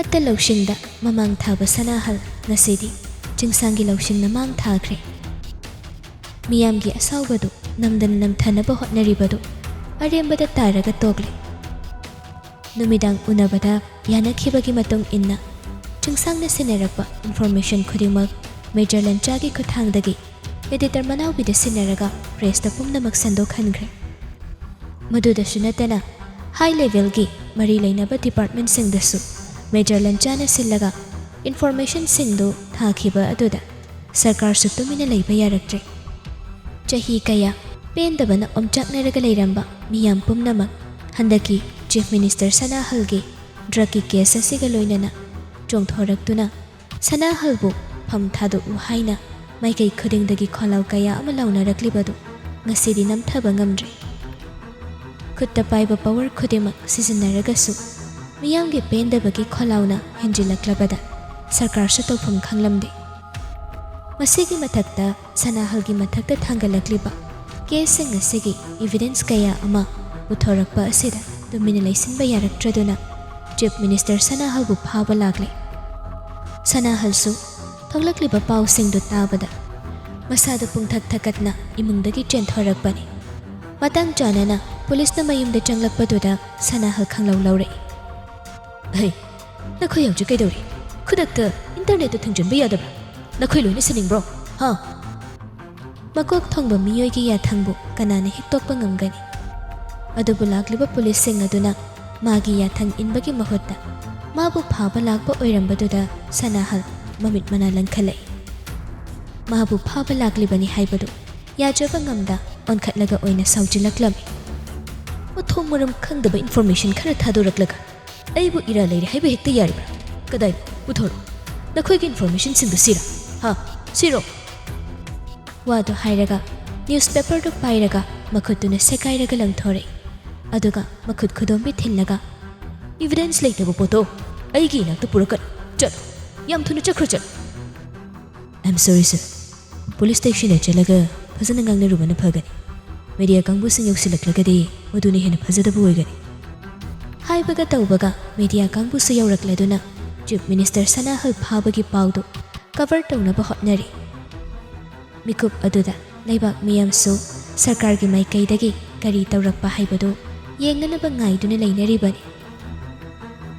ꯐꯠꯇ ꯂꯧꯁꯤꯡꯗ ꯃꯃꯥꯡ ꯊꯥꯕ ꯁꯅꯥꯍꯜ ꯉꯁꯤꯗꯤ ꯆꯤꯡꯁꯥꯡꯒꯤ ꯂꯧꯁꯤꯡꯅ ꯃꯥꯡ ꯊꯥꯈ꯭ꯔꯦ꯫ ꯃꯤꯌꯥꯝꯒꯤ ꯑꯁꯥꯎꯕꯗꯨ ꯅꯝꯗꯅ ꯅꯝꯊꯅꯕ ꯍꯣꯠꯅꯔꯤꯕꯗꯨ ꯑꯔꯦꯝꯕꯗ ꯇꯥꯔꯒ ꯇꯣꯛꯂꯦ꯫ ꯅꯨꯃꯤꯗꯥꯡ ꯎꯅꯕꯗ ꯌꯥꯅꯈꯤꯕꯒꯤ ꯃꯇꯨꯡ ꯏꯟꯅ ꯆꯤꯡꯁꯥꯡꯅ ꯁꯤꯟꯅꯔꯛꯄ ꯏꯟꯐꯣꯔꯃꯦꯁꯟ ꯈꯨꯗꯤꯡꯃꯛ ꯃꯦꯖꯔ ꯂꯟꯆꯥꯒꯤ ꯈꯨꯠꯊꯥꯡꯗꯒꯤ एडिटर मनाउबीदा सिन्नरगा प्रेसता पुम्नमक संदोखनख्रे। मदुदसु नतना हाई लेवल की मरी लेनबा डिपार्टमेंट सिंगदसु मेजर लंचाना सिल्लगा इन्फॉर्मेशन सिंगदो थाखिबा अदुदा सरकार सु तुमिना लेबा यारक्त्रे। चही कया पेंदबना ओमचाकनरगा लेरंबा मियाम पुम्नमक हंदकी चीफ मिनिस्टर सनाहलगी ड्रग की केस असिगा लोइनना चोंगथोरक्तुना सनाहलबु फम थादोउ हाइना माइकई खुदिंगदगी खोलाव कया अमा लाउनरक्लिबदु ngасidi namthaba ngamdre। खुत्ता पाइबा पावर खुदिमक सिजनरगसु मियामगे पेंदबगी खोलावना हेंजिलक्लबदा सरकार सु तौफम खंगलमदे। मसिगी मथक्ता सनाहलगी मथक्ता थांगलक्लिबा केसिंग असिगी एविडेंस कया अमा उथोरक्पा असिदा तुमिना लैसिनबा यारक्ट्रदुना चीफ मिनिस्टर सनाहलबु फाबा लागले। सनाहलसु थोगलक्लिबा पाउसिंगदु ताबदा मसादु पुंगथक थकतना इमुंगदगी चेंथोरक्पनी। मतंग चानना पुलिसना मयुमदा चंगलक्पदुदा सनाहल खंगलौ लौरे। हे नखोय हौजि कैदौरि खुदक्ता इंटरनेट थंजनबा यादब्रा नखोय लोइना सनिंब्रो हा मकोक थोंगबा मियोयगी याथंगबु कनाना हिक्तोकपा ngamgani अदुबु लाक्लिबा पुलिससिंग अदुना मागी याथंग इनबगी महुत्ता माबु फाबा लाक्पा ओइरंबदुदा सनाहल ममित मना लंखलै। माबु फाबा लाक्लिबनी हाइबदु याजबा ngamदा ओनखटलगा ओइना साउजिलक्लमी। मथों मरम खंगदबा इन्फॉर्मेशन खरा थादोरक्लगा अइबु इरा लेरे हाइबा हेक्ता यारिब्रा कदाइ उथोरो नखोयगी इन्फॉर्मेशन सिंदु सिरा हा सिरो वादो हाइरगा न्यूज़पेपर दो पाइरगा मखुतुना सेकाइरगा लंगथोरे। अदुगा मखुत खुदोंबी थिल्लगा एविडेंस लेतबो पोतो अइगी इनाक्ता पुरकन चल याम थुना चख्रो चल। I am sorry sir police station चलगा फजना ngangnarubana phagani media kangbusin yausilaklagadi maduna hena fajadabu oigani haibaga tawbaga media kangbusu yaurakladuna chief minister sanahal phabagi paudu cover tawnaba hotnari। mikub aduda laibak miyamsu sarkar gi maikaidagi kari tawrakpa haibadu yengnanaba ngaiduna leinaribani।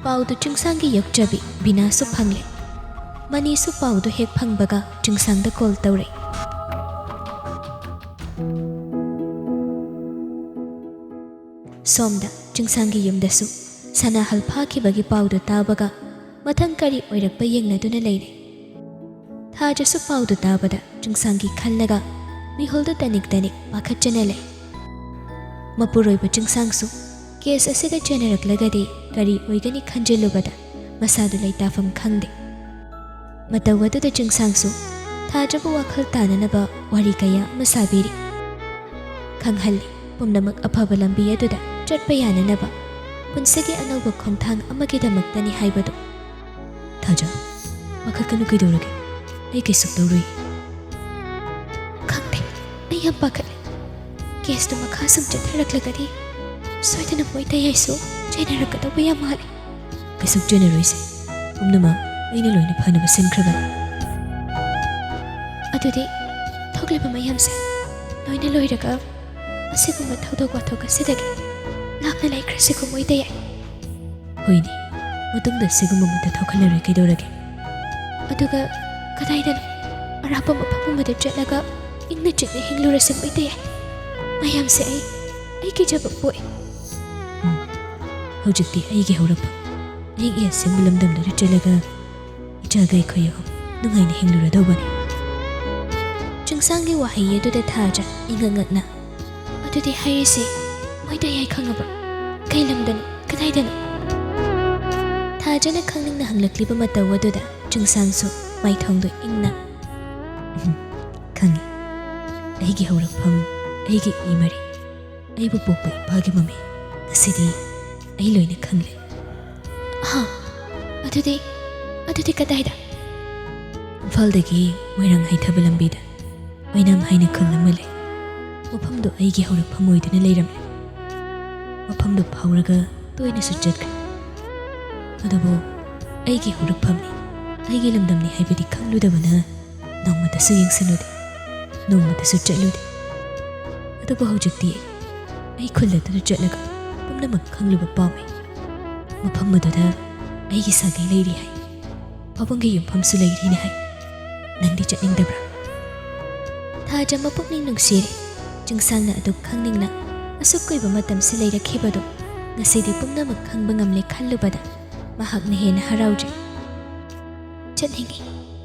paudu chungsangi yokchabi binasu phangle manisu paudu hek phangbaga chungsangda call tawre। सोमदा चुंगसांगी युमदसु सनाहल फाखिबगी पाउदु ताबगा मथंग करी ओइरक्पा येंगनदुना लेरे। थाजसु पाउदु ताबदा चुंगसांगी खल्लगा मिहोलदु तनिक तनिक पाखचने ले। मपुरोइबा चुंगसांगसु case असिगा चेनरक्लगदि करी ओइगनि खंजिलुबदा मसादु लैताफम खंगदे। मतवदुदा चुंगसांगसु थाजबु वाखल ताननबा वारी कया मसाबिरी खंगहल्ली पुम्नमक अफबा लंबी अदुदा चटपा याननबा पुंसगी अनौबा खोंथांग अमगिदमक्तनि हाइबदु। थाजा मखकनु किदौरगे अइ कैसुक तौरुई खंगदे अइ यम पाखले केसदु मखासम चथरक्लगदि सोइदना मोइता याइसु चेनरकदौबा याम माले कैसुक चेनरोइसे पुम्नमक अइना लोइना फनबा सिनख्रबा अदुदि थोगलिबा मयमसे लोइना लोइरगा असिगुम्बा थौदोक वाथोक असिदगी लापना लाइख्रसिगु मोइदा याइ होइनि मतुंगदा सिगुम्बा मता थौखलरै कैदौरगे अदुगा कदाइदनो अरापा मफमदा चलगा इंगना चिकना हिंगलुरसि मोइदा याइ मयमसे अइ किजबा पोइ हौजिक्ति अइगी हौरपा अइगी असिंग लमदमदर चलगा इचागै खोयो नुंगाइना हिंगलुरदौबनी। चुंगसांगी वाहै अदुदा थाजा इंगंगना अदुदि हाइरिसि मोइदा याइ खंगबा कै लमदनो कदाइदनो थाजना खंगनिंगना हंगलक्लिबा मतौ अदुदा चुंगसांगसु माइथोंदो इंगना खंगी अइगी हौरकफम अइगी इमरी अइबु पोक्पा इपागी ममी ngасidi अइ लोइना खंगले। हा अदुदि कदाइदा इम्फालदगी मोइरंग हाइथाबा लंबीदा ओइनाम हाइना खंगलमले मफमदो अइगी हौरकफम ओइदुना लेरमले। मफमदो फाउरगा तोइनासु चटख्रे अदुबु ꯑꯩꯒꯤ ꯍꯧꯔꯛꯐꯝꯅꯤ, ꯑꯩꯒꯤ ꯂꯝꯗꯝꯅꯤ ꯍꯥꯏꯕꯗꯤ ꯈꯪꯂꯨꯗꯕꯅ ꯅꯣꯡꯃꯇꯁꯨ ꯌꯦꯡꯁꯤꯜꯂꯨꯗꯦ, ꯅꯣꯡꯃꯇꯁꯨ ꯆꯠꯂꯨꯗꯦ. ꯑꯗꯨꯕꯨ ꯍꯧꯖꯤꯛꯇꯤ ꯑꯩ ꯈꯨꯜ ꯑꯗꯨꯗ ꯆꯠꯂꯒ ꯄꯨꯝꯅꯃꯛ ꯈꯪꯂꯨꯕ ꯄꯥꯝꯃꯤ. ꯃꯐꯝ ꯑꯗꯨꯗ ꯑꯩꯒꯤ ꯁꯥꯒꯩ ꯂꯩꯔꯤ ꯍꯥꯏ, ꯄꯥꯕꯨꯡꯒꯤ ꯌꯨꯝꯐꯝꯁꯨ ꯂꯩꯔꯤꯅ ꯍꯥꯏ. ꯅꯪꯗꯤ ꯆꯠꯅꯤꯡꯗꯕ꯭ꯔꯥ? ꯊꯥꯖ ꯃꯄꯨꯛꯅꯤꯡ ꯅꯨꯡꯁꯤꯔꯦ. ꯆꯤꯡꯁꯥꯡꯅ ꯑꯗꯨ ꯈꯪꯅꯤꯡꯅ ꯑꯁꯨꯛ ꯀꯨꯏꯕ ꯃꯇꯝꯁꯤ ꯂꯩꯔꯛꯈꯤꯕꯗꯣ ꯉꯁꯤꯗꯤ ꯄꯨꯝꯅꯃꯛ ꯈꯪꯕ ꯉꯝꯂꯦ ꯈꯜꯂꯨꯕꯗ ꯃꯍꯥꯛꯅ ꯍꯦꯟꯅ ꯍꯔꯥꯎꯖꯩ. ꯆꯠꯅꯤꯡꯉꯤ,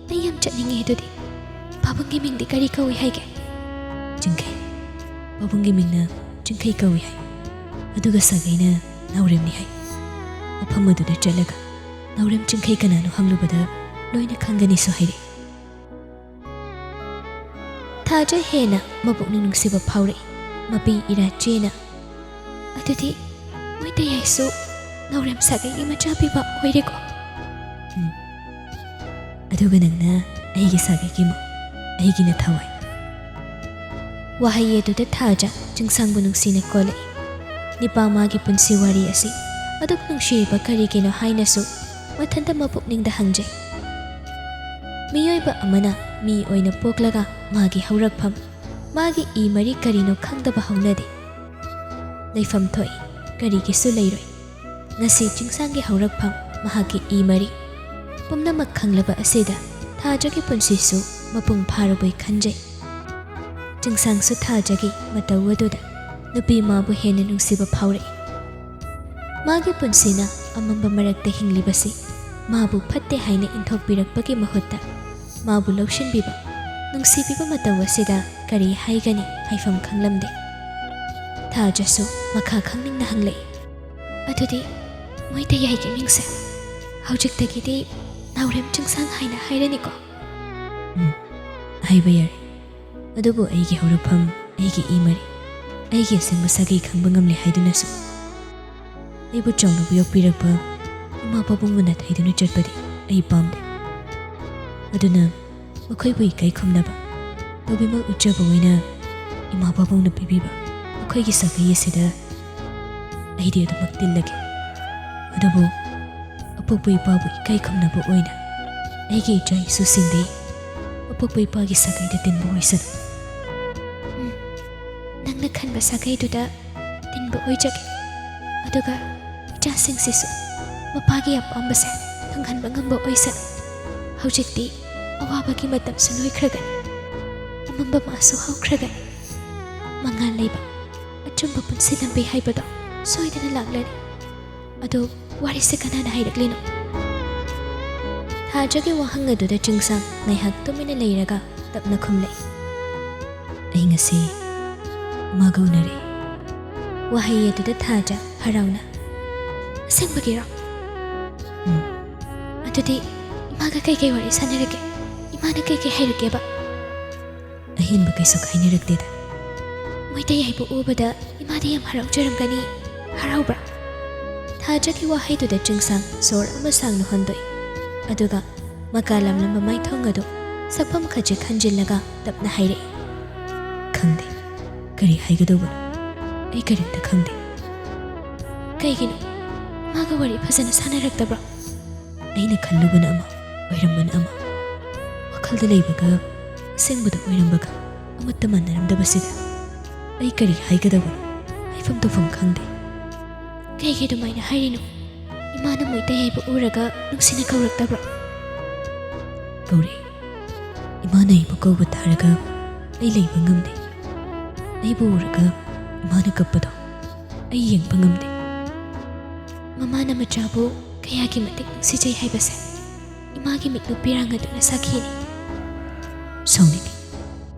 ꯑꯩ ꯌꯥꯝ ꯆꯠꯅꯤꯡꯉꯤ. ꯑꯗꯨꯗꯤ ꯄꯥꯕꯨꯡꯒꯤ ꯃꯤꯡꯗꯤ ꯀꯔꯤ ꯀꯧꯏ ꯍꯥꯏꯒꯦ? ꯆꯤꯡꯈꯩ. ꯄꯥꯕꯨꯡꯒꯤ ꯃꯤꯡꯅ ꯆꯤꯡꯈꯩ ꯀꯧꯏ ꯍꯥꯏ, ꯑꯗꯨꯒ ꯁꯥꯒꯩꯅ ꯅꯥꯎꯔꯦꯝꯅꯤ ꯍꯥꯏ. ꯃꯐꯝ ꯑꯗꯨꯗ ꯆꯠꯂꯒ ꯅꯥꯎꯔꯦꯝ ꯆꯤꯡꯈꯩ ꯀꯅꯥꯅꯣ ꯍꯪꯂꯨꯕꯗ ꯂꯣꯏꯅ ꯈꯪꯒꯅꯤꯁꯨ ꯍꯥꯏꯔꯛꯏ. ꯊꯥꯖ ꯍꯦꯟꯅ ꯃꯄꯨꯛꯅꯤꯡ ꯅꯨꯡꯁꯤꯕ ꯐꯥꯎꯔꯛꯏ. ꯃꯄꯤ ꯏꯔꯥꯆꯦꯅ ꯑꯗꯨꯗꯤ ꯃꯣꯏꯇꯌꯥꯏꯁꯨ ꯅꯥꯎꯔꯦꯝ ꯁꯥꯒꯩꯒꯤ ꯃꯆꯥꯄꯤꯕ ꯑꯣꯏꯔꯦꯀꯣ? ꯑꯗꯨꯒ ꯅꯪꯅ ꯑꯩꯒꯤ ꯁꯥꯒꯩꯒꯤ ꯃꯧ, ꯑꯩꯒꯤꯅ ꯊꯋꯥꯏ. ꯋꯥꯍꯩ ꯑꯗꯨꯗ ꯊꯥꯖ ꯆꯤꯡꯁꯥꯡꯕꯨ ꯅꯨꯡꯁꯤꯅ ꯀꯣꯜꯂꯛꯏ. ꯅꯤꯄꯥꯃꯥꯒꯤ ꯄꯨꯟꯁꯤ ꯋꯥꯔꯤ ꯑꯁꯤ ꯑꯗꯨꯛ ꯅꯨꯡꯁꯤꯔꯤꯕ ꯀꯔꯤꯒꯤꯅꯣ ꯍꯥꯏꯅꯁꯨ ꯃꯊꯟꯇ ꯃꯄꯨꯛꯅꯤꯡꯗ ꯍꯪꯖꯩ. ꯃꯤꯑꯣꯏꯕ ꯑꯃꯅ ꯃꯤ ꯑꯣꯏꯅ ꯄꯣꯛꯂꯒ ꯃꯥꯒꯤ ꯍꯧꯔꯛꯐꯝ, ꯃꯥꯒꯤ ꯏ ꯃꯔꯤ ꯀꯔꯤꯅꯣ ꯈꯪꯗꯕ ꯍꯧꯅꯗꯦ. ꯂꯩꯐꯝ ꯊꯣꯛꯏ, ꯀꯔꯤꯒꯤꯁꯨ ꯂꯩꯔꯣꯏ. ꯉꯁꯤ ꯆꯤꯡꯁꯥꯡꯒꯤ ꯍꯧꯔꯛꯐꯝ, ꯃꯍꯥꯛꯀꯤ ꯏ ꯃꯔꯤ ꯄꯨꯝꯅꯃꯛ ꯈꯪꯂꯕ ꯑꯁꯤꯗ ꯊꯥꯖꯒꯤ ꯄꯨꯟꯁꯤꯁꯨ ꯃꯄꯨꯡ ꯐꯥꯔꯕꯣꯏ ꯈꯟꯖꯩ. ꯆꯤꯡꯁꯥꯡꯁꯨ ꯊꯥꯖꯒꯤ ꯃꯇꯧ ꯑꯗꯨꯗ ꯅꯨꯄꯤ ꯃꯥꯕꯨ ꯍꯦꯟꯅ ꯅꯨꯡꯁꯤꯕ ꯐꯥꯎꯔꯛꯏ. ꯃꯥꯒꯤ ꯄꯨꯟꯁꯤꯅ ꯑꯃꯝꯕ ꯃꯔꯛꯇ ꯍꯤꯡꯂꯤꯕꯁꯤ ꯃꯥꯕꯨ ꯐꯠꯇꯦ ꯍꯥꯏꯅ ꯏꯟꯊꯣꯛꯄꯤꯔꯛꯄꯒꯤ ꯃꯍꯨꯠꯇ ꯃꯥꯕꯨ ꯂꯧꯁꯤꯟꯕꯤꯕ, ꯅꯨꯡꯁꯤꯕꯤꯕ ꯃꯇꯧ ꯑꯁꯤꯗ ꯀꯔꯤ ꯍꯥꯏꯒꯅꯤ ꯍꯥꯏꯐꯝ ꯈꯪꯂꯝꯗꯦ. ꯊꯥꯖꯁꯨ ꯃꯈꯥ ꯈꯪꯅꯤꯡꯅ ꯍꯪꯂꯛꯏ. ꯑꯗꯨꯗꯤ ꯃꯣꯏꯇꯌꯥꯏꯒꯤ ꯃꯤꯡꯁꯦ ꯍꯧꯖꯤꯛꯇꯒꯤꯗꯤ ꯅꯥꯎꯔꯦꯝ ꯆꯤꯡꯁꯥꯡ ꯍꯥꯏꯅ ꯍꯥꯏꯔꯅꯤꯀꯣ? ꯍꯥꯏꯕ ꯌꯥꯔꯦ. ꯑꯗꯨꯕꯨ ꯑꯩꯒꯤ ꯍꯧꯔꯛꯐꯝ, ꯑꯩꯒꯤ ꯏ ꯃꯔꯤ, ꯑꯩꯒꯤ ꯑꯁꯦꯡꯕ ꯁꯥꯒꯩ ꯈꯪꯕ ꯉꯝꯂꯦ ꯍꯥꯏꯗꯨꯅꯁꯨ ꯑꯩꯕꯨ ꯆꯥꯎꯅꯕ ꯌꯣꯛꯄꯤꯔꯛꯄ ꯏꯃꯥ ꯄꯥꯕꯨꯡꯕꯨ ꯅꯥꯊꯩꯗꯨꯅ ꯆꯠꯄꯗꯤ ꯑꯩ ꯄꯥꯝꯗꯦ. ꯑꯗꯨꯅ ꯃꯈꯣꯏꯕꯨ ꯏꯀꯥꯏ ꯈꯨꯝꯅꯕ, ꯇꯧꯕꯤꯃꯜ ꯎꯠꯆꯕ ꯑꯣꯏꯅ ꯏꯃꯥ ꯄꯥꯕꯨꯡꯅ ꯄꯤꯕꯤꯕ ꯑꯩꯈꯣꯏꯒꯤ ꯁꯥꯒꯩ ꯑꯁꯤꯗ ꯑꯩꯗꯤ ꯑꯗꯨꯃꯛ ꯇꯤꯜꯂꯒꯦ. ꯑꯗꯨꯕꯨ ꯑꯄꯣꯛꯄ ꯏꯄꯥꯕꯨ ꯏꯀꯥꯏ ꯈꯨꯝꯅꯕ ꯑꯣꯏꯅ ꯑꯩꯒꯤ ꯏꯆꯥ ꯏꯁꯨꯁꯤꯡꯗꯤ ꯑꯄꯣꯛꯄ ꯏꯄꯥꯒꯤ ꯁꯥꯒꯩꯗ ꯇꯤꯟꯕ ꯑꯣꯏꯁꯅꯨ. ꯅꯪꯅ ꯈꯟꯕ ꯁꯥꯒꯩꯗꯨꯗ ꯇꯤꯟꯕ ꯑꯣꯏꯖꯒꯦ. ꯑꯗꯨꯒ ꯏꯆꯥꯁꯤꯡꯁꯤꯁꯨ ꯃꯄꯥꯒꯤ ꯑꯄꯥꯝꯕꯁꯦ ꯐꯪꯍꯟꯕ ꯉꯝꯕ ꯑꯣꯏꯁꯅꯨ. ꯍꯧꯖꯤꯛꯇꯤ ꯑꯋꯥꯕꯒꯤ ꯃꯇꯝꯁꯨ ꯂꯣꯏꯈ꯭ꯔꯒꯅꯤ, ꯑꯃꯝꯕ ꯃꯥꯁꯨ ꯍꯧꯈ꯭ꯔꯒꯅꯤ. ꯃꯉꯥꯜ ꯂꯩꯕ ꯑꯆꯨꯝꯕ ꯄꯨꯟꯁꯤ ꯂꯝꯕꯤ ꯍꯥꯏꯕꯗꯣ ꯁꯣꯏꯗꯅ ꯂꯥꯛꯂꯅꯤ. ꯑꯗꯣ ꯋꯥꯔꯤꯁꯦ ꯀꯅꯥꯅ ꯍꯥꯏꯔꯛꯂꯤꯅꯣ? ꯊꯥꯖꯒꯤ ꯋꯥꯍꯪ ꯑꯗꯨꯗ ꯆꯤꯡꯁꯥꯡ ꯉꯥꯏꯍꯥꯛ ꯇꯨꯃꯤꯟꯅ ꯂꯩꯔꯒ ꯇꯞꯅ ꯈꯨꯝꯂꯛꯏ. ꯑꯩ ꯉꯁꯤ ꯏꯃꯥꯒ ꯎꯅꯔꯦ. ꯋꯥꯍꯩ ꯑꯗꯨꯗ ꯊꯥꯖ ꯍꯔꯥꯎꯅ ꯑꯁꯦꯡꯕꯒꯤꯔꯣ? ꯑꯗꯨꯗꯤ ꯏꯃꯥꯒ ꯀꯩꯀꯩ ꯋꯥꯔꯤ ꯁꯥꯟꯅꯔꯒꯦ? ꯏꯃꯥꯅ ꯀꯩꯀꯩ ꯍꯥꯏꯔꯛꯀꯦꯕ? ꯑꯍꯦꯟꯕ ꯀꯩꯁꯨ ꯍꯥꯏꯅꯔꯛꯇꯦꯗ. ꯃꯣꯏꯇꯌꯥꯏꯕꯨ ꯎꯕꯗ ꯏꯃꯥꯗꯤ ꯌꯥꯝ ꯍꯔꯥꯎꯖꯔꯝꯒꯅꯤ. ꯍꯔꯥꯎꯕ꯭ꯔꯥ? ꯊꯥꯖꯒꯤ ꯋꯥꯍꯩꯗꯨꯗ ꯆꯤꯡꯁꯥꯡ ꯁꯣꯔ ꯑꯃ ꯁꯥꯡꯅ ꯍꯣꯟꯗꯣꯛꯏ. ꯑꯗꯨꯒ ꯃꯀꯥ ꯂꯝꯂꯝꯕ ꯃꯥꯏꯊꯣꯡ ꯑꯗꯨ ꯁꯛꯐꯝ ꯈꯖꯤꯛ ꯈꯟꯖꯤꯜꯂꯒ ꯇꯞꯅ ꯍꯥꯏꯔꯛꯏ. ꯈꯪꯗꯦ, ꯀꯔꯤ ꯍꯥꯏꯒꯗꯧꯕꯅꯣ? ꯑꯩ ꯀꯔꯤꯝꯇ ꯈꯪꯗꯦ. ꯀꯩꯒꯤꯅꯣ? ꯏꯃꯥꯒ ꯋꯥꯔꯤ ꯐꯖꯅ ꯁꯥꯟꯅꯔꯛꯇꯕ꯭ꯔꯣ? ꯑꯩꯅ ꯈꯜꯂꯨꯕꯅ ꯑꯃ, ꯑꯣꯏꯔꯝꯕꯅ ꯑꯃ. ꯋꯥꯈꯜꯗ ꯂꯩꯕꯒ ꯑꯁꯦꯡꯕꯗ ꯑꯣꯏꯔꯝꯕꯒ ꯑꯃꯠꯇ ꯃꯥꯟꯅꯔꯝꯗꯕꯁꯤꯗ ꯑꯩ ꯀꯔꯤ ꯍꯥꯏꯒꯗꯕꯅꯣ ꯍꯥꯏꯐꯝ ꯇꯧꯐꯝ ꯈꯪꯗꯦ. ꯀꯩꯒꯤ ꯑꯗꯨꯃꯥꯏꯅ ꯍꯥꯏꯔꯤꯅꯣ? ꯏꯃꯥꯅ ꯃꯣꯏꯇꯌꯥꯏꯕꯨ ꯎꯔꯒ ꯅꯨꯡꯁꯤꯅ ꯀꯧꯔꯛꯇꯕ꯭ꯔꯣ? ꯀꯧꯔꯛꯏ. ꯏꯃꯥꯅ ꯑꯩꯕꯨ ꯀꯧꯕ ꯇꯥꯔꯒ ꯑꯩ ꯂꯩꯕ ꯉꯝꯗꯦ. ꯑꯩꯕꯨ ꯎꯔꯒ ꯏꯃꯥꯅ ꯀꯞꯄꯗꯣ ꯑꯩ ꯌꯦꯡꯕ ꯉꯝꯗꯦ. ꯃꯃꯥꯅ ꯃꯆꯥꯕꯨ ꯀꯌꯥꯒꯤ ꯃꯇꯤꯛ ꯅꯨꯡꯁꯤꯖꯩ ꯍꯥꯏꯕꯁꯦ ꯏꯃꯥꯒꯤ ꯃꯤꯠꯂꯨ ꯄꯤꯔꯥꯡ ꯑꯗꯨꯅ ꯁꯥꯈꯤꯅꯤ. ꯁꯥꯎꯅꯤꯡꯉꯤ.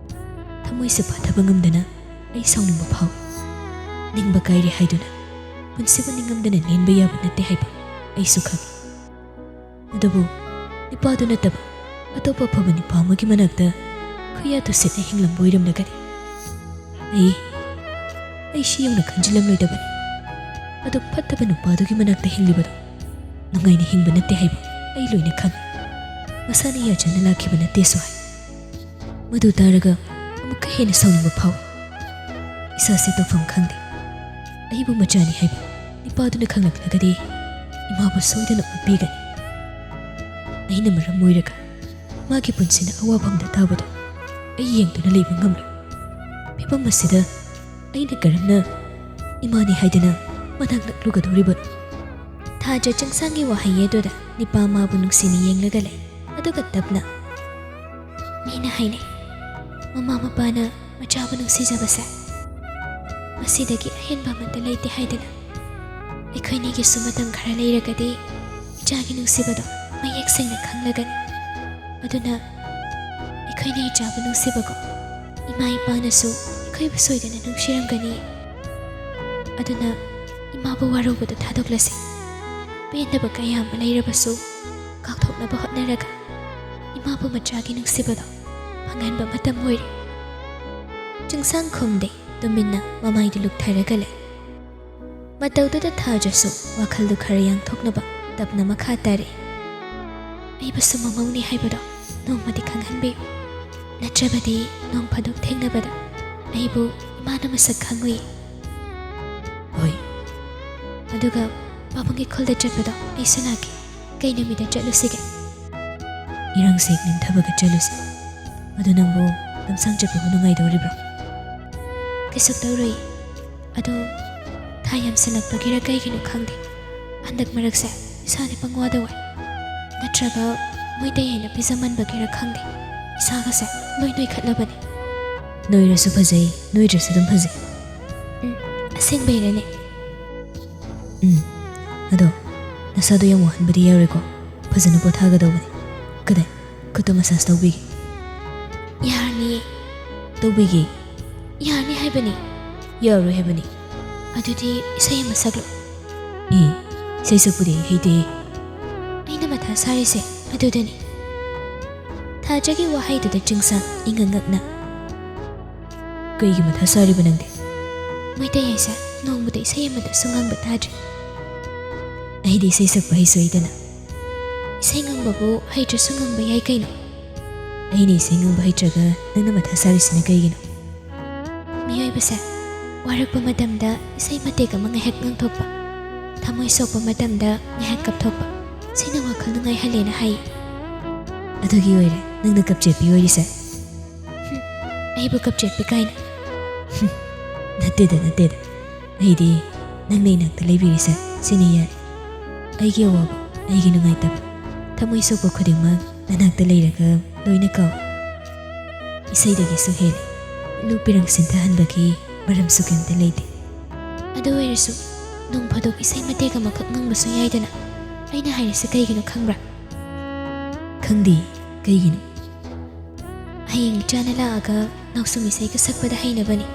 ꯊꯃꯣꯏꯁꯦ ꯐꯥꯊꯕ ꯉꯝꯗꯅ ꯑꯩ ꯁꯥꯎꯅꯤꯡꯕ ꯐꯥꯎꯏ. ꯅꯤꯡꯕ ꯀꯥꯏꯔꯦ ꯍꯥꯏꯗꯨꯅ ꯄꯨꯟꯁꯤꯕꯨ ꯅꯤꯡꯉꯝꯗꯅ ꯂꯦꯟꯕ ꯌꯥꯕ ꯅꯠꯇꯦ ꯍꯥꯏꯕ ꯑꯩꯁꯨ ꯈꯪꯏ. ꯑꯗꯨꯕꯨ ꯅꯤꯄꯥꯗꯨ ꯅꯠꯇꯕ ꯑꯇꯣꯞꯄ ꯑꯐꯕ ꯅꯤꯄꯥ ꯑꯃꯒꯤ ꯃꯅꯥꯛꯇ ꯈꯨꯌꯥꯗꯨ ꯁꯤꯠꯅ ꯍꯤꯡꯂꯝꯕ ꯑꯣꯏꯔꯝꯂꯒꯅꯤ ꯑꯩ ꯁꯤ ꯌꯧꯅ ꯈꯟꯖꯤꯜꯂꯝꯂꯣꯏꯗꯕꯅꯤ. ꯑꯗꯨ ꯐꯠꯇꯕ ꯅꯨꯄꯥꯗꯨꯒꯤ ꯃꯅꯥꯛꯇ ꯍꯤꯡꯂꯤꯕꯗꯣ ꯅꯨꯡꯉꯥꯏꯅ ꯍꯤꯡꯕ ꯅꯠꯇꯦ ꯍꯥꯏꯕ ꯑꯩ ꯂꯣꯏꯅ ꯈꯪꯏ. ꯃꯁꯥꯅ ꯌꯥꯖꯅ ꯂꯥꯛꯈꯤꯕ ꯅꯠꯇꯦꯁꯨ ꯍꯥꯏ. ꯃꯗꯨ ꯇꯥꯔꯒ ꯑꯃꯨꯛꯀ ꯍꯦꯟꯅ ꯁꯥꯎꯅꯤꯡꯕ ꯐꯥꯎꯏ. ꯏꯁꯥꯁꯦ ꯇꯧꯐꯝ ꯈꯪꯗꯦ. ꯑꯩꯕꯨ ꯃꯆꯥꯅꯤ ꯍꯥꯏꯕ ꯅꯤꯄꯥꯗꯨꯅ ꯈꯪꯂꯛꯂꯒꯗꯤ ꯏꯃꯥꯕꯨ ꯁꯣꯏꯗꯅ ꯎꯠꯄꯤꯒꯅꯤ. ꯑꯩꯅ ꯃꯔꯝ ꯑꯣꯏꯔꯒ ꯃꯥꯒꯤ ꯄꯨꯟꯁꯤꯅ ꯑꯋꯥꯐꯝꯗ ꯇꯥꯕꯗꯣ ꯑꯩ ꯌꯦꯡꯗꯨꯅ ꯂꯩꯕ ꯉꯝꯂꯣꯏ꯫ ꯐꯤꯚꯝ ꯑꯁꯤꯗ ꯑꯩꯅ ꯀꯔꯝꯅ ꯏꯃꯥꯅꯤ ꯍꯥꯏꯗꯅ ꯃꯅꯥꯛ ꯅꯛꯂꯨꯒꯗꯧꯔꯤꯕꯅꯣ? ꯊꯥꯖ ꯆꯪꯁꯥꯡꯒꯤ ꯋꯥꯍꯩ ꯑꯗꯨꯗ ꯅꯤꯄꯥ ꯃꯥꯕꯨ ꯅꯨꯡꯁꯤꯅ ꯌꯦꯡꯂꯒ ꯂꯩ꯫ ꯑꯗꯨꯒ ꯇꯞꯅ, ꯃꯤꯅ ꯍꯥꯏꯅꯩ ꯃꯃꯥ ꯃꯄꯥꯅ ꯃꯆꯥꯕꯨ ꯅꯨꯡꯁꯤꯖꯕꯁꯦ ꯃꯁꯤꯗꯒꯤ ꯑꯍꯦꯟꯕ ꯑꯃꯠꯇ ꯂꯩꯇꯦ ꯍꯥꯏꯗꯅ ꯑꯩꯈꯣꯏꯅꯤꯒꯤꯁꯨ ꯃꯇꯝ ꯈꯔ ꯂꯩꯔꯒꯗꯤ ꯏꯆꯥꯒꯤ ꯅꯨꯡꯁꯤꯕꯗꯣ ꯃꯌꯦꯛ ꯁꯦꯡꯅ ꯈꯪꯂꯒꯅꯤ꯫ ꯑꯗꯨꯅ ꯑꯩꯈꯣꯏꯅ ꯏꯆꯥꯕꯨ ꯅꯨꯡꯁꯤꯕꯀꯣ ꯏꯃꯥ ꯏꯄꯥꯅꯁꯨ ꯑꯩꯈꯣꯏꯕꯨ ꯁꯣꯏꯗꯅ ꯅꯨꯡꯁꯤꯔꯝꯒꯅꯤ꯫ ꯑꯗꯨꯅ ꯏꯃꯥꯕꯨ ꯋꯥꯔꯧꯕꯗ ꯊꯥꯗꯣꯛꯂꯁꯤ꯫ ꯄꯦꯟꯗꯕ ꯀꯌꯥ ꯑꯃ ꯂꯩꯔꯕꯁꯨ ꯀꯥꯎꯊꯣꯛꯅꯕ ꯍꯣꯠꯅꯔꯒ ꯏꯃꯥꯕꯨ ꯃꯆꯥꯒꯤ ꯅꯨꯡꯁꯤꯕꯗꯣ ꯐꯪꯍꯟꯕ ꯃꯇꯝ ꯑꯣꯏꯔꯦ꯫ ꯆꯤꯡꯁꯥꯡ ꯈꯨꯝꯗꯦ, ꯇꯨꯃꯤꯟꯅ ꯃꯃꯥꯏꯗꯨ ꯂꯨꯛꯊꯔꯒ ꯂꯩ꯫ ꯃꯇꯧꯗꯨꯗ ꯊꯥꯖꯁꯨ ꯋꯥꯈꯜꯗꯨ ꯈꯔ ꯌꯥꯡꯊꯣꯛꯅꯕ ꯇꯞꯅ ꯃꯈꯥ ꯇꯥꯔꯛꯏ꯫ ꯑꯩꯕꯨꯁꯨ ꯃꯃꯧꯅꯤ ꯍꯥꯏꯕꯗꯣ ꯅꯣꯡꯃꯗꯤ ꯈꯪꯍꯟꯕꯤꯌꯨ꯫ ꯅꯠꯇ꯭ꯔꯕꯗꯤ ꯅꯣꯡ ꯐꯥꯗꯣꯛ ꯊꯦꯡꯅꯕꯗ ꯑꯩꯕꯨ ꯏꯃꯥꯅ ꯃꯁꯛ ꯈꯪꯉꯨꯏ꯫ ꯍꯣꯏ, ꯑꯗꯨꯒ ꯄꯥꯕꯨꯡꯒꯤ ꯈꯨꯜꯗ ꯆꯠꯄꯗꯣ ꯑꯩꯁꯨ ꯂꯥꯛꯀꯦ꯫ ꯀꯩ ꯅꯨꯃꯤꯠꯇ ꯆꯠꯂꯨꯁꯤꯒꯦ? ꯏꯔꯥꯡꯁꯦ ꯅꯤꯡꯊꯕꯒ ꯆꯠꯂꯨꯁꯤ꯫ ꯑꯗꯨ ꯅꯪꯕꯨ ꯂꯝꯁꯥꯡ ꯆꯠꯄꯕꯨ ꯅꯨꯡꯉꯥꯏꯗꯧꯔꯤꯕ꯭ꯔꯣ? ꯀꯩꯁꯨ ꯇꯧꯔꯣꯏ꯫ ꯑꯗꯣ ꯊꯥ ꯌꯥꯝꯁꯜꯂꯛꯄꯒꯤꯔ ꯀꯩꯒꯤꯅꯣ ꯈꯪꯗꯦ, ꯍꯟꯗꯛ ꯃꯔꯛꯁꯦ ꯏꯁꯥꯗꯤ ꯄꯪꯋꯥꯗ ꯋꯥꯏ꯫ ꯅꯠꯇ꯭ꯔꯒ ꯃꯣꯏꯗ ꯍꯦꯟꯅ ꯄꯤꯖꯃꯟꯕꯒꯤꯔ ꯈꯪꯗꯦ, ꯏꯁꯥꯒꯁꯦ ꯂꯣꯏ ꯅꯣꯏꯈꯠꯂꯕꯅꯤ꯫ ꯅꯣꯏꯔꯁꯨ ꯐꯖꯩ, ꯅꯣꯏꯗ꯭ꯔꯁꯨ ꯑꯗꯨꯝ ꯐꯖꯩ꯫ ꯑꯁꯦꯡꯕꯩꯔꯅꯦ? ꯑꯗꯣ ꯅꯁꯥꯗꯣ ꯌꯥꯝ ꯋꯥꯍꯟꯕꯗꯤ ꯌꯥꯔꯣꯏꯀꯣ, ꯐꯖꯅ ꯄꯣꯊꯥꯒꯗꯧꯕꯅꯤ꯫ ꯀꯗꯥꯏ ꯈꯨꯠꯇ ꯃꯁꯥꯖ ꯇꯧꯕꯤꯒꯦ? ꯌꯥꯔꯅꯤꯌꯦ꯫ ꯇꯧꯕꯤꯒꯦ? ꯌꯥꯔꯅꯤ ꯍꯥꯏꯕꯅꯤ꯫ ꯌꯥꯔꯣꯏ ꯍꯥꯏꯕꯅꯤ꯫ ꯑꯗꯨꯗꯤ ꯏꯁꯩ ꯑꯃ ꯁꯛꯂꯣ꯫ ꯏꯁꯩ ꯁꯛꯄꯨꯗꯤ ꯑꯩ ꯍꯩꯇꯦ꯫ ꯑꯩꯅ ꯃꯊꯥ ꯁꯥꯔꯤꯁꯦ ꯑꯗꯨꯗꯅꯤ꯫ ꯊꯥꯖꯒꯤ ꯋꯥꯍꯩꯗꯨꯗ ꯆꯤꯡꯁꯥꯡ ꯏꯉꯛꯉꯛꯅ, ꯀꯩꯒꯤ ꯃꯊꯥ ꯁꯥꯔꯤꯕ ꯅꯪꯗꯤ? ꯃꯩꯇꯩ ꯍꯥꯏꯁꯦ ꯅꯣꯡꯃꯗ ꯏꯁꯩ ꯑꯃꯗꯁꯨ ꯉꯪꯕ ꯇꯥꯗ꯭ꯔꯤ꯫ ꯑꯩꯗꯤ ꯏꯁꯩ ꯁꯛꯄ ꯍꯩꯁꯨ ꯍꯩꯇꯅ꯫ ꯏꯁꯩ ꯉꯪꯕꯕꯨ ꯍꯩꯇ꯭ꯔꯁꯨ ꯉꯪꯕ ꯌꯥꯏ ꯀꯩꯅꯣ? ꯑꯩꯅ ꯏꯁꯩ ꯉꯪꯕ ꯍꯩꯇ꯭ꯔꯒ ꯅꯪꯅ ꯃꯊꯥ ꯁꯥꯔꯤꯁꯤꯅ ꯀꯩꯒꯤꯅꯣ? ꯃꯤꯑꯣꯏꯕꯁꯦ ꯋꯥꯔꯛꯄ ꯃꯇꯝꯗ ꯏꯁꯩ ꯃꯇꯦꯛ ꯑꯃ ꯉꯥꯏꯍꯥꯛ ꯉꯪꯊꯣꯛꯄ, ꯊꯃꯣꯏ ꯁꯣꯛꯄ ꯃꯇꯝꯗ ꯉꯥꯏꯍꯥꯛ ꯀꯞꯊꯣꯛꯄ, ꯁꯤꯅ ꯋꯥꯈꯜ ꯅꯨꯡꯉꯥꯏꯍꯜꯂꯦꯅ ꯍꯥꯏ꯫ ꯑꯗꯨꯒꯤ ꯑꯣꯏꯔꯦ ꯅꯪꯅ ꯀꯞꯆꯦꯠꯄꯤ ꯑꯣꯏꯔꯤꯁꯦ? ꯑꯩꯕꯨ ꯀꯞꯆꯦꯠꯄꯤ ꯀꯥꯏꯅ? ꯅꯠꯇꯦꯗ ꯅꯠꯇꯦꯗ, ꯑꯩꯗꯤ ꯅꯪꯅ ꯏꯅꯥꯛꯇ ꯂꯩꯕꯤꯔꯤꯁꯦ ꯁꯤꯅ ꯌꯥꯔꯦ꯫ ꯑꯩꯒꯤ ꯑꯋꯥꯕ, ꯑꯩꯒꯤ ꯅꯨꯡꯉꯥꯏꯇꯕ, ꯊꯃꯣꯏ ꯁꯣꯛꯄ ꯈꯨꯗꯤꯡꯃꯛ ꯅꯅꯥꯛꯇ ꯂꯩꯔꯒ ꯂꯣꯏꯅ ꯀꯥꯎ꯫ ꯏꯁꯩꯗꯒꯤꯁꯨ ꯍꯦꯜꯂꯤ, ꯂꯨ ꯄꯤꯔꯪ ꯁꯤꯟꯊꯍꯟꯕꯒꯤ ꯃꯔꯝꯁꯨ ꯀꯩꯝꯇ ꯂꯩꯇꯦ꯫ ꯑꯗꯨ ꯑꯣꯏꯔꯁꯨ ꯅꯣꯡ ꯐꯥꯗꯣꯛ ꯏꯁꯩ ꯃꯇꯦꯛ ꯑꯃꯈꯛ ꯉꯪꯕꯁꯨ ꯌꯥꯏꯗꯅ? ꯑꯩꯅ ꯍꯥꯏꯔꯤꯁꯦ ꯀꯩꯒꯤꯅꯣ ꯈꯪꯕ꯭ꯔꯥ? ꯈꯪꯗꯦ, ꯀꯩꯒꯤꯅꯣ? ꯍꯌꯦꯡ ꯏꯆꯥꯅ ꯂꯥꯛꯑꯒ ꯅꯥꯎꯁꯨꯝ ꯏꯁꯩꯒ ꯁꯛꯄꯗ ꯍꯩꯅꯕꯅꯤ꯫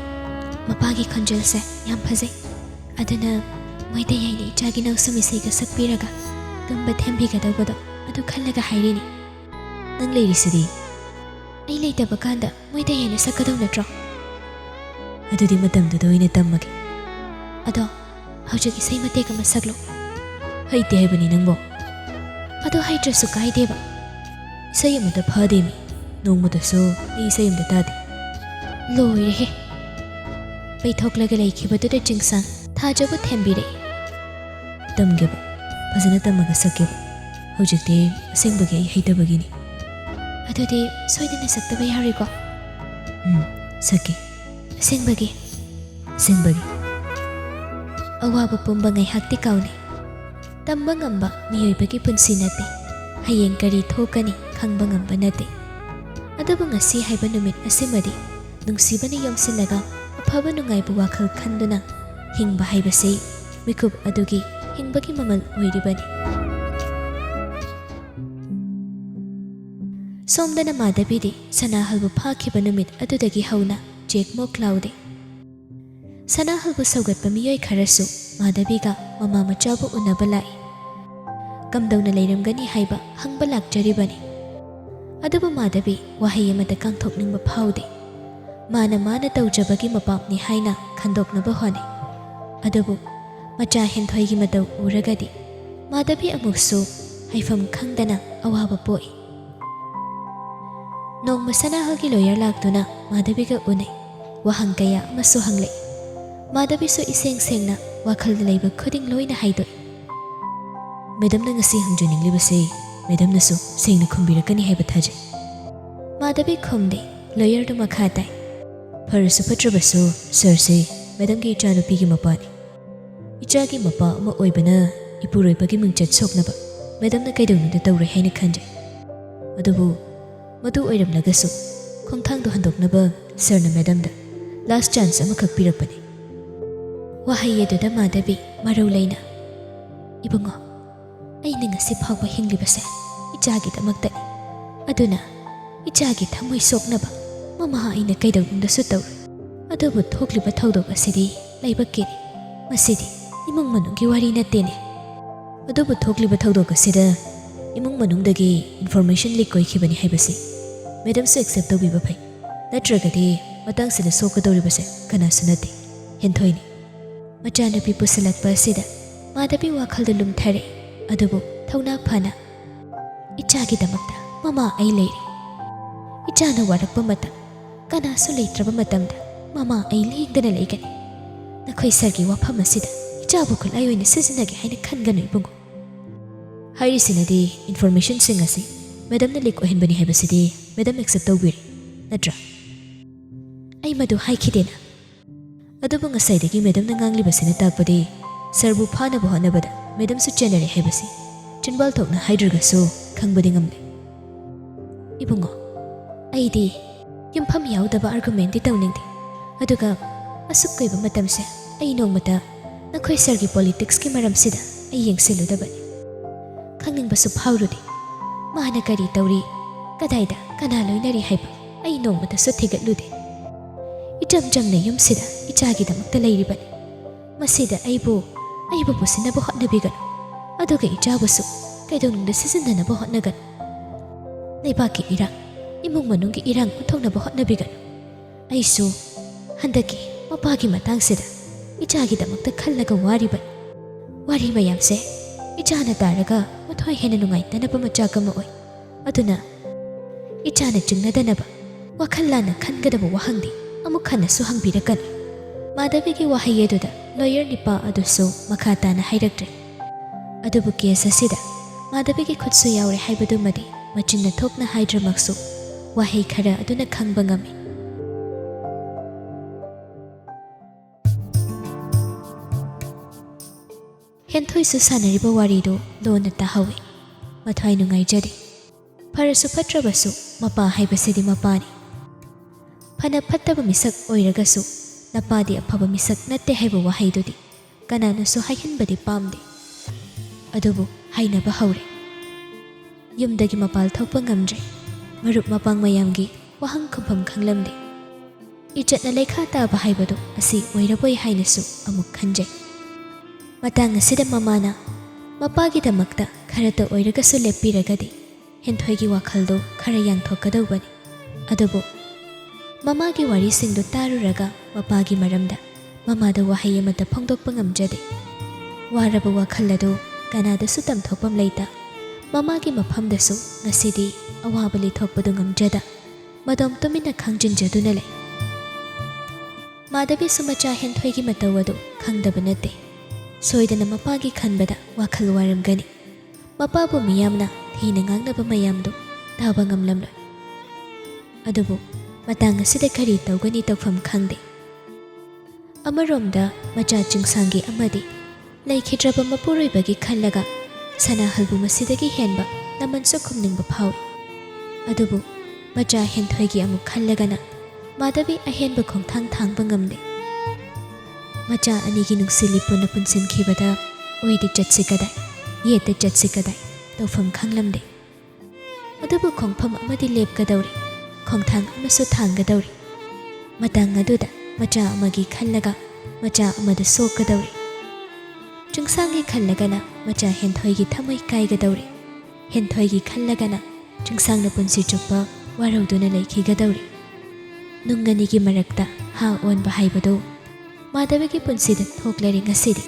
ꯃꯄꯥꯒꯤ ꯈꯣꯟꯖꯦꯜꯁꯦ ꯌꯥꯝ ꯐꯖꯩ꯫ ꯑꯗꯨꯅ ꯃꯣꯏꯗ ꯌꯥꯏꯅ ꯏꯆꯥꯒꯤ ꯅꯥꯎꯁꯨꯝ ꯏꯁꯩꯒ ꯁꯛꯄꯤꯔꯒ ꯇꯨꯝꯕ ꯊꯦꯝꯕꯤꯒꯗꯧꯕꯗꯣ ꯑꯗꯨ ꯈꯜꯂꯒ ꯍꯥꯏꯔꯤꯅꯤ꯫ ꯅꯪ ꯂꯩꯔꯤꯁꯤꯗꯤ? ꯑꯩ ꯂꯩꯇꯕ ꯀꯥꯟꯗ ꯃꯣꯏꯗ ꯍꯦꯟꯅ ꯁꯛꯀꯗꯧ ꯅꯠꯇ꯭ꯔꯣ? ꯑꯗꯨꯗꯤ ꯃꯇꯝꯗꯨꯗ ꯑꯣꯏꯅ ꯇꯝꯃꯒꯦ꯫ ꯑꯗꯣ ꯍꯧꯖꯤꯛ ꯏꯁꯩ ꯃꯇꯦꯛ ꯑꯃ ꯁꯛꯂꯣ꯫ ꯍꯩꯇꯦ ꯍꯥꯏꯕꯅꯤ ꯅꯪꯕꯣ꯫ ꯑꯗꯣ ꯍꯩꯇ꯭ꯔꯁꯨ ꯀꯥꯏꯗꯦꯕ, ꯏꯁꯩ ꯑꯃꯇ ꯐꯥꯗꯦꯃꯤ, ꯅꯣꯡꯃꯗꯁꯨ ꯑꯩ ꯏꯁꯩ ꯑꯃꯇ ꯇꯥꯗꯦ꯫ ꯂꯣꯏꯔꯦꯍꯦ! ꯄꯩꯊꯣꯛꯂꯒ ꯂꯩꯈꯤꯕꯗꯨꯗ ꯆꯤꯡꯁꯥꯡ ꯊꯥꯖꯕꯨ ꯊꯦꯝꯕꯤꯔꯛꯏ꯫ ꯇꯝꯒꯦꯕ, ꯐꯖꯅ ꯇꯝꯃꯒ ꯁꯛꯀꯦꯕ꯫ ꯍꯧꯖꯤꯛꯇꯤ ꯑꯁꯦꯡꯕꯒꯤ ꯑꯩ ꯍꯩꯇꯕꯒꯤꯅꯤ꯫ ꯑꯗꯨꯗꯤ ꯁꯣꯏꯗꯅ ꯁꯛꯇꯕ ꯌꯥꯔꯣꯏꯀꯣ? ꯁꯛꯀꯦ꯫ ꯑꯁꯦꯡꯕꯒꯤ? ꯑꯁꯦꯡꯕꯒꯤ꯫ ꯑꯋꯥꯕ ꯄꯨꯝꯕ ꯉꯥꯏꯍꯥꯛꯇꯤ ꯀꯥꯎꯅꯩ꯫ ꯇꯝꯕ ꯉꯝꯕ ꯃꯤꯑꯣꯏꯕꯒꯤ ꯄꯨꯟꯁꯤ ꯅꯠꯇꯦ, ꯍꯌꯦꯡ ꯀꯔꯤ ꯊꯣꯛꯀꯅꯤ ꯈꯪꯕ ꯉꯝꯕ ꯅꯠꯇꯦ꯫ ꯑꯗꯨꯕꯨ ꯉꯁꯤ ꯍꯥꯏꯕ ꯅꯨꯃꯤꯠ ꯑꯁꯤꯃꯗꯤ ꯅꯨꯡꯁꯤꯕꯅ ꯌꯣꯝꯁꯤꯜꯂꯒ ꯑꯐꯕ ꯅꯨꯡꯉꯥꯏꯕ ꯋꯥꯈꯜ ꯈꯟꯗꯨꯅ ꯍꯤꯡꯕ ꯍꯥꯏꯕꯁꯤ ꯃꯤꯀꯨꯞ ꯑꯗꯨꯒꯤ ꯍꯤꯡꯕꯒꯤ ꯃꯃꯜ ꯑꯣꯏꯔꯤꯕꯅꯤ꯫ ꯁꯣꯝꯗꯅ ꯃꯥꯙꯕꯤꯗꯤ ꯁꯅꯥꯍꯜꯕꯨ ꯐꯥꯈꯤꯕ ꯅꯨꯃꯤꯠ ꯑꯗꯨꯗꯒꯤ ꯍꯧꯅ ꯆꯦꯛꯃꯣꯛ ꯂꯥꯎꯗꯦ꯫ ꯁꯅꯥꯍꯜꯕꯨ ꯁꯧꯒꯠꯄ ꯃꯤꯑꯣꯏ ꯈꯔꯁꯨ ꯃꯥꯙꯕꯤꯒ ꯃꯃꯥ ꯃꯆꯥꯕꯨ ꯎꯅꯕ ꯂꯥꯛꯏ꯫ ꯀꯝꯗꯧꯅ ꯂꯩꯔꯝꯒꯅꯤ ꯍꯥꯏꯕ ꯍꯪꯕ ꯂꯥꯛꯆꯔꯤꯕꯅꯤ꯫ ꯑꯗꯨꯕꯨ ꯃꯥꯙꯕꯤ ꯋꯥꯍꯩ ꯑꯃꯇ ꯀꯥꯡꯊꯣꯛꯅꯤꯡꯕ ꯐꯥꯎꯗꯦ꯫ ꯃꯥꯅ ꯇꯧꯖꯕꯒꯤ ꯃꯄꯥꯞꯅꯤ ꯍꯥꯏꯅ ꯈꯟꯗꯣꯛꯅꯕ ꯍꯣꯠꯅꯩ꯫ ꯑꯗꯨꯕꯨ ꯃꯆꯥ ꯍꯦꯟꯊꯣꯏꯒꯤ ꯃꯇꯧ ꯎꯔꯒꯗꯤ ꯃꯥꯙꯕꯤ ꯑꯃꯨꯛꯁꯨ ꯍꯥꯏꯐꯝ ꯈꯪꯗꯅ ꯑꯋꯥꯕ ꯄꯣꯛꯏ꯫ ꯅꯣꯡꯃ ꯁꯅꯥꯍꯜꯒꯤ ꯂꯣꯌꯔ ꯂꯥꯛꯇꯨꯅ ꯃꯥꯙꯕꯤꯒ ꯎꯅꯩ꯫ ꯋꯥꯍꯪ ꯀꯌꯥ ꯑꯃꯁꯨ ꯍꯪꯂꯛꯏ꯫ ꯃꯥꯙꯕꯤꯁꯨ ꯏꯁꯦꯡ ꯁꯦꯡꯅ ꯋꯥꯈꯜꯗ ꯂꯩꯕ ꯈꯨꯗꯤꯡ ꯂꯣꯏꯅ ꯍꯥꯏꯗꯣꯛꯏ꯫ ꯃꯦꯗꯝꯅ ꯉꯁꯤ ꯍꯪꯖꯅꯤꯡꯂꯤꯕꯁꯦ मैडमनसु सेंगना खुंबिरकनी हाइबा थाजै माधवी खुमदे लॉयर दो मखा ताई फरसु फत्रबसु सरसे मैडम की इचा नुपी की मपानी इचा की मपा अमा ओइबना इपुरोइबगी मिंगचत सोकनबा मैडम न कैदौनदा तौरे हाइना खंजै अदुबु मदु ओइरमलगसु खोंथांदो हंदोकनबा सरना मैडम दा लास्ट चांस अमखक पिरकपनी वहायेदुदा माधवी मरौ लैना Ibungo अइना ngasi phawba hinglibase ichagi damakta aduna ichagi thamoi soknaba mama aina kaidawunda su taw adubu thokliba thawdok asidi laibakki masidi imung manunggi wari natene adubu thokliba thawdok asida imung manungdagi information leak koikhibani haibasi madam su accept tawbiba phai natragadi matang sida sokadoribase kana sunati henthoi machana pi pusalakpa asida madhabi wakhalda lumthare adubu thawna phana ichagi damakta mama ai leiri ichana warakpa mata kana su leitraba matamda mama ai leingdana leigani nakhoi sargi wafam asida ichabu khulai oina sisinage haina khanganu ibungu hairi sinadi information sing asi madam na leak ohenbani haibasidi madam accept tawbiri natra ai madu haikhidena adubu ngasaidagi madam na nganglibasina takpadi sarbu phana bohanabada madam su chenare haibasi chinbal thokna haidragasu khangbadi ngamle ibungo aidi yumpham yaudaba argument di tawningdi aduga asuk kaiba matamse ai nongmata nakhoi sargi politics ki maramsida ai yengsiludabani khangingbasu phawrudi mana kari tawri kadaida kana loinari haiba ai nongmata su thigatlude itam jamna yumsida ichagi damakta leiribani masida aibu pusinaba hotnabiganu aduga ichabusu kaidonungda sisindanaba hotnaganu leibaki irang imung manunggi irang uthongnaba hotnabiganu aisu handaki mapagi matangsida ichagi damakta khallaga waribani wari mayamse ichana taraga mathoi hena nungaitanaba machakama oi aduna ichana chingnadanaba wakhallana khangadaba wahangdi amuk khanasu hangbirakani madhavigi wahayeduda lawyer nipa adusu makhatana hairaktre adubu case asida madhavigi khutsu yaure haibadumadi machinna thokna haidramaksu wahai khara aduna khangba ngami henthoi su sanariba warido lona tahawi mathai nungai jadi farasu patrabasu mapa haibasidi mapani phana phattaba misak oiragasu napadi aphaba misak natte haiba wahaidudi kananasu haihanbadi pamde adubu hainaba haure yumdagi mapal thokpa ngamdre marup mapang mayamgi wahang khumpham khanglamde ichatna lekha taba haibadu asi oiraboi hainasu amuk khanjai matang asida mamana mapagi damakta kharata oiragasu leppiragadi henthoigi wakhaldo khara yangthokadawbani adubu mamagi wari singdo taruraga mapagi maramda mamada wahai amata phongdokpa ngamjade waraba wakhallado kanada su tamthokpam leita mamagi maphamdasu ngasidi awaba lethokpadu ngamjada madom tumina khangjinjaduna le madhabi sumacha henthoigi matawadu khangdaba nate soidana mapagi khanbada wakhal waramgani mapabu miyamna thina ngangnaba mayamdu taba ngamlamla adubu matang asida kari tawgani tawfam khangde amaromda macha chingsangi amadi laikhidraba mapuroibagi khallaga sanahalbu masidagi henba namansu khumningba phawi adubu macha henthoigi amuk khallagana madhabi ahenba khongthang thangba ngamde macha anigi nungsili puna punsin khibada oidi chatsi kadai yete chatsi kadai tawfam khanglamde adubu khongpham amadi lepkadawri khongthang amasu thanggadawri matang aduda macha amagi khallaga macha amada sokadawri chungsangi khallagana macha henthoigi thamoi kaigadawri henthoigi khallagana chungsangna punsi chuppa warauduna laikhigadawri nunganigi marakta ha onba haibado madhavigi punsida thoklari ngasidi